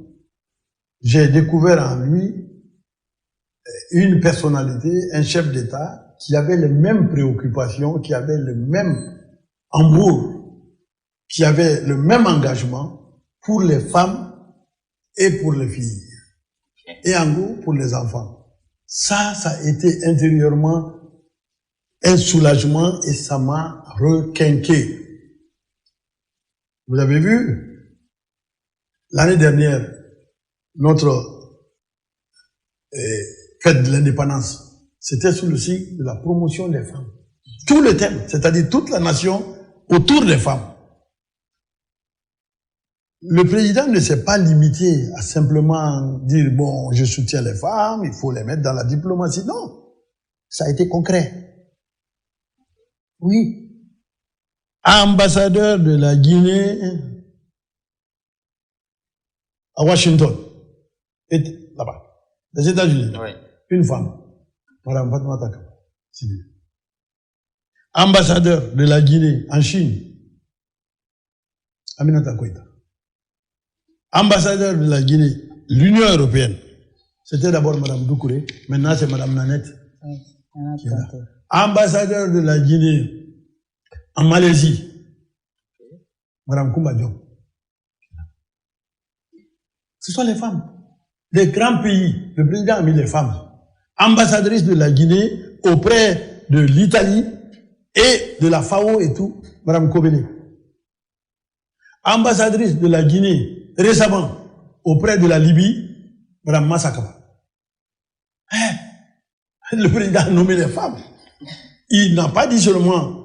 j'ai découvert en lui une personnalité, un chef d'État qui avait les mêmes préoccupations, qui avait le même amour, qui avait le même engagement pour les femmes et pour les filles. Et en gros, pour les enfants. Ça a été intérieurement un soulagement et ça m'a requinqué. Vous avez vu, l'année dernière, notre fête de l'indépendance, c'était sous le signe de la promotion des femmes. Tout le thème, c'est-à-dire toute la nation autour des femmes. Le président ne s'est pas limité à simplement dire, bon, je soutiens les femmes, il faut les mettre dans la diplomatie. Non, ça a été concret. Oui. Ambassadeur de la Guinée à Washington, là-bas, des États-Unis, oui. Une femme, Madame Fatma Taka. Ambassadeur de la Guinée en Chine, Aminata Koïta. Ambassadeur de la Guinée, l'Union européenne, c'était d'abord Madame Doucouré, maintenant c'est Madame Nanette. Oui. Ambassadeur de la Guinée en Malaisie, Madame Koumba Diop. Ce sont les femmes. Des grands pays, le président a mis les femmes. Ambassadrice de la Guinée auprès de l'Italie et de la FAO et tout, Madame Kobele. Ambassadrice de la Guinée récemment auprès de la Libye, Madame Massakaba. Le président a nommé les femmes. Il n'a pas dit seulement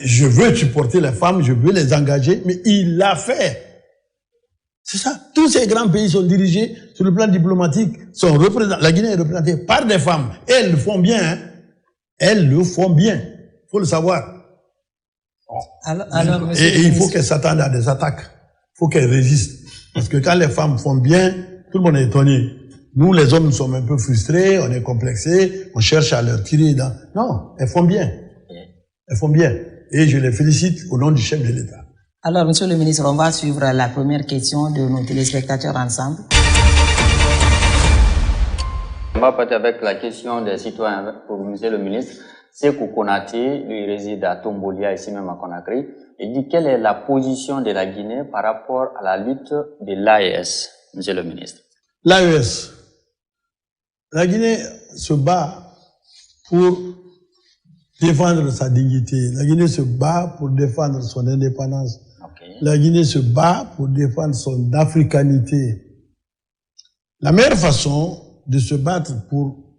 je veux supporter les femmes, je veux les engager, mais il l'a fait. C'est ça. Tous ces grands pays sont dirigés sur le plan diplomatique, sont représentés. La Guinée est représentée par des femmes. Et elles le font bien. Hein. Elles le font bien. Il faut le savoir. Alors, et il faut qu'elles s'attendent à des attaques. Il faut qu'elles résistent. Parce que quand les femmes font bien, tout le monde est étonné. Nous, les hommes, nous sommes un peu frustrés, on est complexés, on cherche à leur tirer dans... Non, elles font bien. Elles font bien. Et je les félicite au nom du chef de l'État. Alors, Monsieur le ministre, on va suivre la première question de nos téléspectateurs ensemble. On va partir avec la question des citoyens pour Monsieur le ministre. Sékou Konaté, lui réside à Tombolia, ici même à Conakry. Il dit quelle est la position de la Guinée par rapport à la lutte de l'AES, Monsieur le ministre. L'AES. La Guinée se bat pour défendre sa dignité. La Guinée se bat pour défendre son indépendance. Okay. La Guinée se bat pour défendre son africanité. La meilleure façon de se battre pour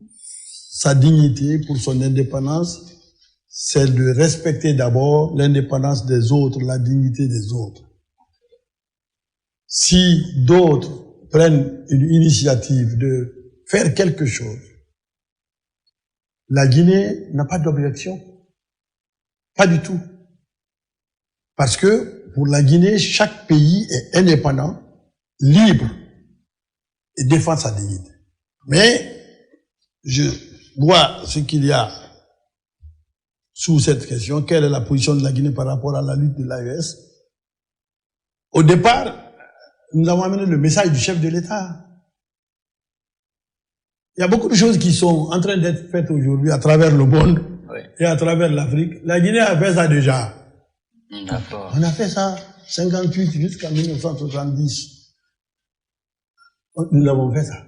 sa dignité, pour son indépendance, c'est de respecter d'abord l'indépendance des autres, la dignité des autres. Si d'autres prennent une initiative de faire quelque chose, la Guinée n'a pas d'objection. Pas du tout. Parce que pour la Guinée, chaque pays est indépendant, libre et défend sa dignité. Mais je vois ce qu'il y a sous cette question. Quelle est la position de la Guinée par rapport à la lutte de l'AES? Au départ, nous avons amené le message du chef de l'État. Il y a beaucoup de choses qui sont en train d'être faites aujourd'hui à travers le monde et à travers l'Afrique. La Guinée a fait ça déjà. D'accord. On a fait ça 58 jusqu'à 1970. Nous l'avons fait ça.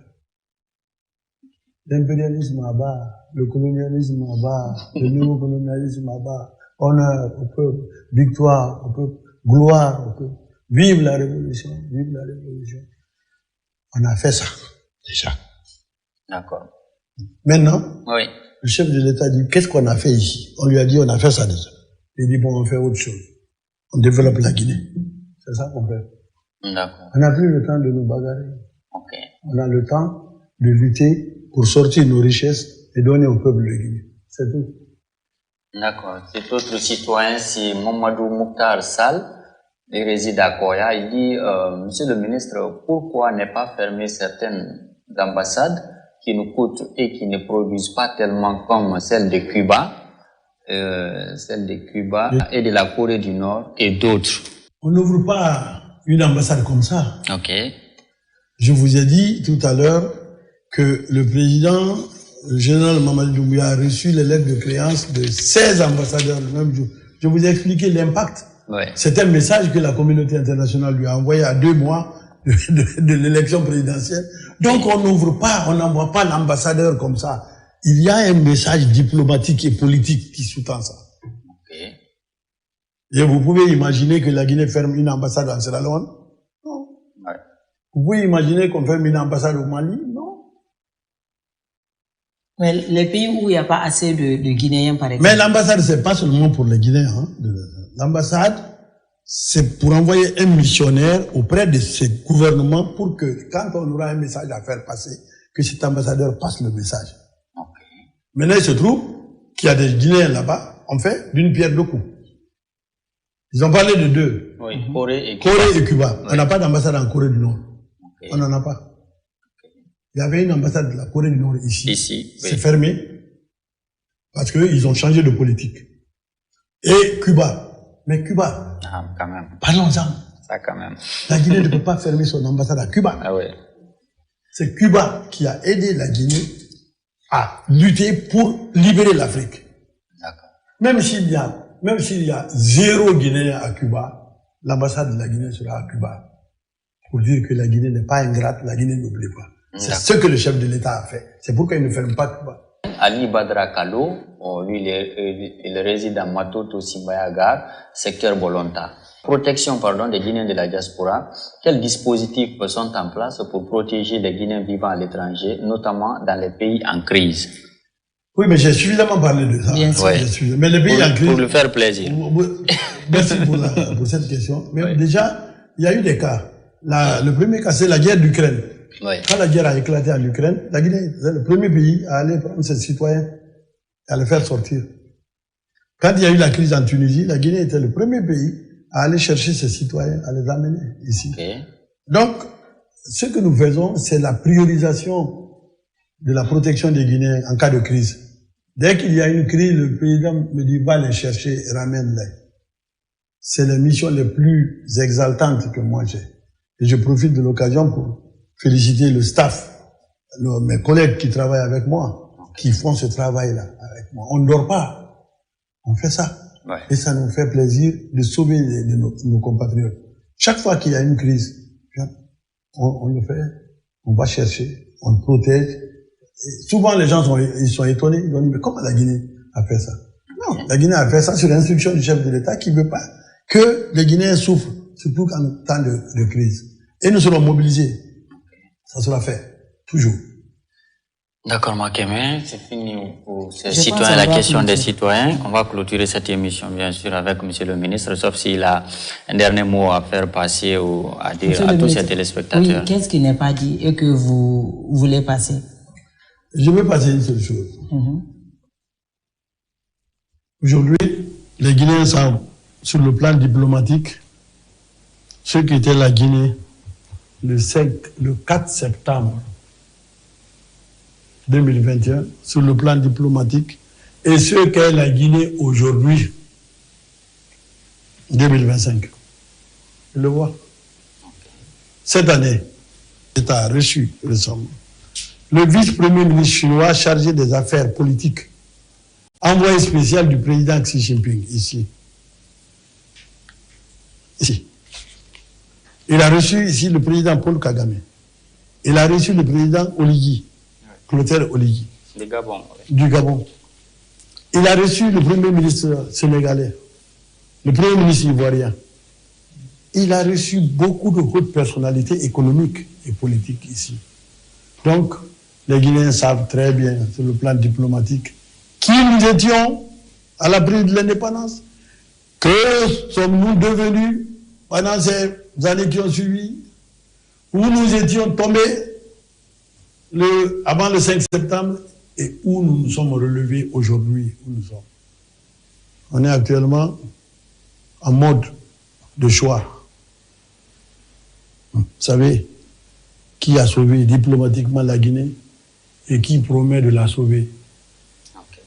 L'impérialisme à bas, le colonialisme à bas, le néocolonialisme à bas, honneur au peuple, victoire au peuple, gloire au peuple. Vive la révolution, vive la révolution. On a fait ça déjà. D'accord. Maintenant, oui. Le chef de l'État dit, qu'est-ce qu'on a fait ici? On lui a dit, on a fait ça déjà. Il dit, bon, on fait autre chose. On développe la Guinée. C'est ça qu'on fait. D'accord. On n'a plus le temps de nous bagarrer. Okay. On a le temps de lutter pour sortir nos richesses et donner au peuple de Guinée. C'est tout. D'accord. Cet autre citoyen, c'est Mamadou Mouktar Sall. Il réside à Koya. Il dit, Monsieur le ministre, pourquoi ne pas fermer certaines ambassades qui nous coûtent et qui ne produisent pas tellement comme celle de Cuba, et de la Corée du Nord et d'autres? On n'ouvre pas une ambassade comme ça. Ok. Je vous ai dit tout à l'heure que le président, le général Mamadi Doumbouya, a reçu les lettres de créance de 16 ambassadeurs le même jour. Je vous ai expliqué l'impact. Ouais. C'est un message que la communauté internationale lui a envoyé à 2 mois de l'élection présidentielle. Donc on n'ouvre pas, on n'envoie pas l'ambassadeur comme ça. il y a un message diplomatique et politique qui sous-tend ça. Okay. Et vous pouvez imaginer que la Guinée ferme une ambassade en Sierra Leone? Non. Ouais. Vous pouvez imaginer qu'on ferme une ambassade au Mali? Non. Mais les pays où il n'y a pas assez de Guinéens, par exemple. Mais l'ambassade, c'est pas seulement pour les Guinéens. Hein. L'ambassade, c'est pour envoyer un missionnaire auprès de ces gouvernements pour que, quand on aura un message à faire passer, que cet ambassadeur passe le message. Okay. Maintenant, il se trouve qu'il y a des Guinéens là-bas, on fait d'une pierre deux coups. Ils ont parlé de deux. Oui, Corée et Cuba. Corée et Cuba. Oui. On n'a pas d'ambassade en Corée du Nord. Okay. On n'en a pas. Il y avait une ambassade de la Corée du Nord ici. Ici, oui. C'est fermé parce qu'ils ont changé de politique. Et Cuba. Mais Cuba, Quand même. parlons-en. Ça, quand même. La Guinée ne peut pas fermer son ambassade à Cuba. Ah ouais. C'est Cuba qui a aidé la Guinée à lutter pour libérer l'Afrique. D'accord. Même s'il y a 0 Guinéen à Cuba, l'ambassade de la Guinée sera à Cuba. Pour dire que la Guinée n'est pas ingrate, la Guinée n'oublie pas. C'est ce que le chef de l'État a fait. C'est pourquoi il ne ferme pas Cuba. Ali Badra Kalo, lui, il réside à Matoto Simbayagar, secteur Bolonta. Protection, des Guinéens de la diaspora. Quels dispositifs sont en place pour protéger les Guinéens vivant à l'étranger, notamment dans les pays en crise? Oui, mais j'ai suffisamment parlé de ça. Bien sûr. Ouais. Mais les pays en crise... Pour lui faire plaisir. Merci pour cette question. Mais Oui. déjà, il y a eu des cas. Le premier cas, c'est la guerre d'Ukraine. Oui. Quand la guerre a éclaté en Ukraine, la Guinée, c'est le premier pays à aller prendre ses citoyens et à les faire sortir. Quand il y a eu la crise en Tunisie, la Guinée était le premier pays à aller chercher ses citoyens, à les amener ici. Okay. Donc, ce que nous faisons, c'est la priorisation de la protection des Guinéens en cas de crise. Dès qu'il y a une crise, le président me dit, va les chercher et ramène-les. C'est les missions les plus exaltantes que moi j'ai. Et je profite de l'occasion pour féliciter le staff, mes collègues qui travaillent avec moi, qui font ce travail-là avec moi. On ne dort pas. On fait ça. Ouais. Et ça nous fait plaisir de sauver nos compatriotes. Chaque fois qu'il y a une crise, on le fait, on va chercher, on protège. Et souvent, les gens sont étonnés. Ils disent, mais comment la Guinée a fait ça? Non, la Guinée a fait ça sur l'instruction du chef de l'État qui ne veut pas que les Guinéens souffrent, surtout en temps de crise. Et nous serons mobilisés. Ça sera fait, toujours. D'accord, Makeme, c'est fini pour ces citoyens, la question des citoyens. On va clôturer cette émission, bien sûr, avec Monsieur le ministre, sauf s'il a un dernier mot à faire passer ou à dire à tous ces téléspectateurs. Oui, qu'est-ce qui n'est pas dit et que vous voulez passer? Je veux passer une seule chose. Aujourd'hui, les Guinéens savent, sur le plan diplomatique, ce qu'était la Guinée le 4 septembre 2021 sur le plan diplomatique et ce qu'est la Guinée aujourd'hui, 2025. Je le vois. Cette année, l'État a reçu récemment le vice-premier ministre chinois chargé des affaires politiques, envoyé spécial du président Xi Jinping, ici. Ici. Il a reçu ici le président Paul Kagame. Il a reçu le président Oligui, Clotaire Oligui, du Gabon. Il a reçu le premier ministre sénégalais, le premier ministre ivoirien. Il a reçu beaucoup de hautes personnalités économiques et politiques ici. Donc, les Guinéens savent très bien, sur le plan diplomatique, qui nous étions à l'abri de l'indépendance, que sommes-nous devenus pendant ces années qui ont suivi, où nous étions tombés avant le 5 septembre et où nous nous sommes relevés aujourd'hui, où nous sommes. On est actuellement en mode de choix. Vous savez qui a sauvé diplomatiquement la Guinée et qui promet de la sauver. Okay.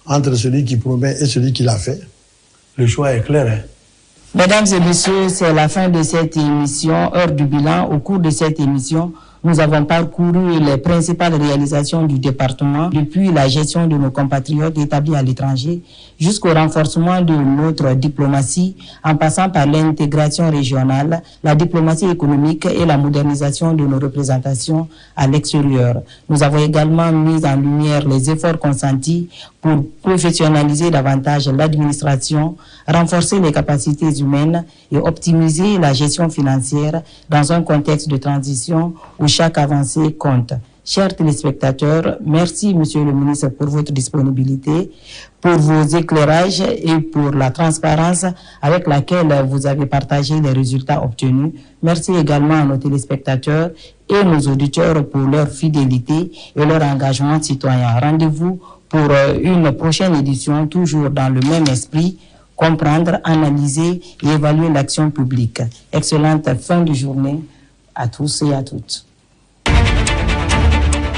Entre celui qui promet et celui qui l'a fait, le choix est clair. Hein? Mesdames et messieurs, c'est la fin de cette émission, Heure du bilan. Au cours de cette émission, Nous avons parcouru les principales réalisations du département, depuis la gestion de nos compatriotes établis à l'étranger jusqu'au renforcement de notre diplomatie, en passant par l'intégration régionale, la diplomatie économique et la modernisation de nos représentations à l'extérieur. Nous avons également mis en lumière les efforts consentis pour professionnaliser davantage l'administration, renforcer les capacités humaines et optimiser la gestion financière dans un contexte de transition où chaque avancée compte. Chers téléspectateurs, merci Monsieur le ministre pour votre disponibilité, pour vos éclairages et pour la transparence avec laquelle vous avez partagé les résultats obtenus. Merci également à nos téléspectateurs et nos auditeurs pour leur fidélité et leur engagement citoyen. Rendez-vous pour une prochaine édition, toujours dans le même esprit, comprendre, analyser et évaluer l'action publique. Excellente fin de journée à tous et à toutes.